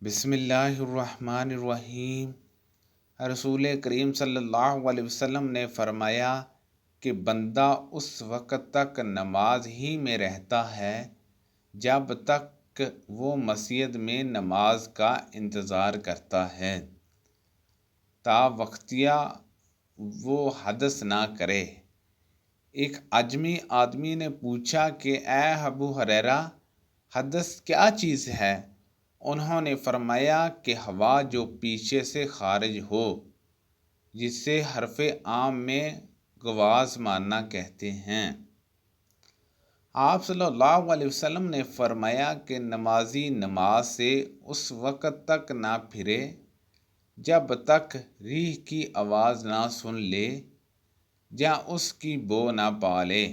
بسم اللہ الرحمن الرحیم۔ رسول کریم صلی اللہ علیہ وسلم نے فرمایا کہ بندہ اس وقت تک نماز ہی میں رہتا ہے جب تک وہ مسجد میں نماز کا انتظار کرتا ہے، تا وقتیہ وہ حدث نہ کرے۔ ایک عجمی آدمی نے پوچھا کہ اے ابو ہریرہ، حدث کیا چیز ہے؟ انہوں نے فرمایا کہ ہوا جو پیچھے سے خارج ہو، جسے حرف عام میں گواز مارنا کہتے ہیں۔ آپ صلی اللہ علیہ وسلم نے فرمایا کہ نمازی نماز سے اس وقت تک نہ پھرے جب تک ریح کی آواز نہ سن لے یا اس کی بو نہ پا لے۔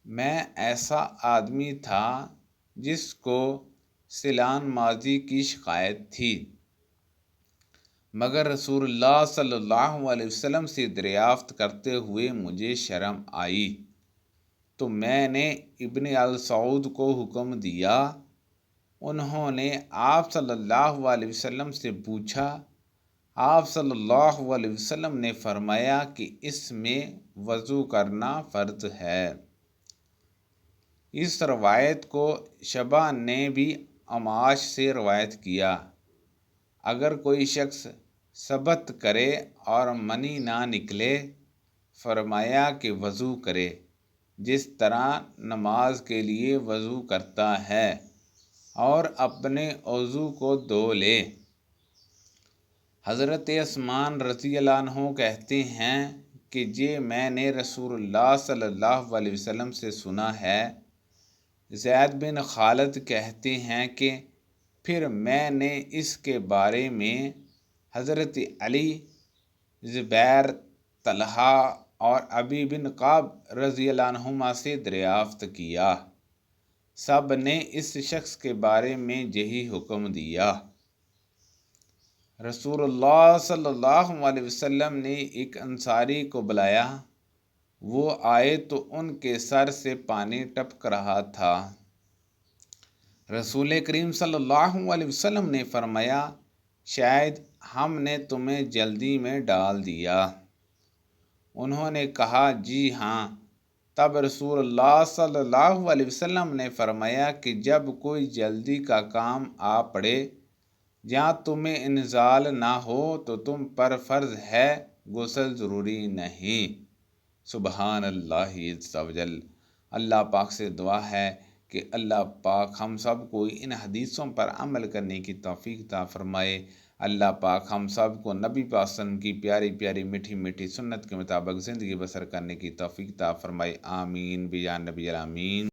میں ایسا آدمی تھا جس کو سیلان ماضی کی شکایت تھی، مگر رسول اللہ صلی اللہ علیہ وسلم سے دریافت کرتے ہوئے مجھے شرم آئی، تو میں نے ابن السعود کو حکم دیا۔ انہوں نے آپ صلی اللہ علیہ وسلم سے پوچھا۔ آپ صلی اللہ علیہ وسلم نے فرمایا کہ اس میں وضو کرنا فرض ہے۔ اس روایت کو شعبہ نے بھی عماش سے روایت کیا۔ اگر کوئی شخص ثبت کرے اور منی نہ نکلے، فرمایا کہ وضو کرے جس طرح نماز کے لیے وضو کرتا ہے، اور اپنے عضو کو دھو لے۔ حضرت عثمان رضی اللہ عنہ کہتے ہیں کہ میں نے رسول اللہ صلی اللہ علیہ وسلم سے سنا ہے۔ زید بن خالد کہتے ہیں کہ پھر میں نے اس کے بارے میں حضرت علی، زبیر، طلحہ اور ابی بن کعب رضی اللہ عنہما سے دریافت کیا۔ سب نے اس شخص کے بارے میں یہی حکم دیا۔ رسول اللہ صلی اللہ علیہ وسلم نے ایک انصاری کو بلایا۔ وہ آئے تو ان کے سر سے پانی ٹپک رہا تھا۔ رسول کریم صلی اللہ علیہ وسلم نے فرمایا، شاید ہم نے تمہیں جلدی میں ڈال دیا۔ انہوں نے کہا، جی ہاں۔ تب رسول اللہ صلی اللہ علیہ وسلم نے فرمایا کہ جب کوئی جلدی کا کام آ پڑے یا تمہیں انزال نہ ہو تو تم پر فرض ہے، غسل ضروری نہیں۔ سبحان اللہ عز و جل۔ اللہ پاک سے دعا ہے کہ اللہ پاک ہم سب کو ان حدیثوں پر عمل کرنے کی توفیق عطا فرمائے۔ اللہ پاک ہم سب کو نبی پاک صلی اللہ علیہ وسلم کی پیاری پیاری میٹھی میٹھی سنت کے مطابق زندگی بسر کرنے کی توفیق عطا فرمائے۔ آمین بجا نبی الامین۔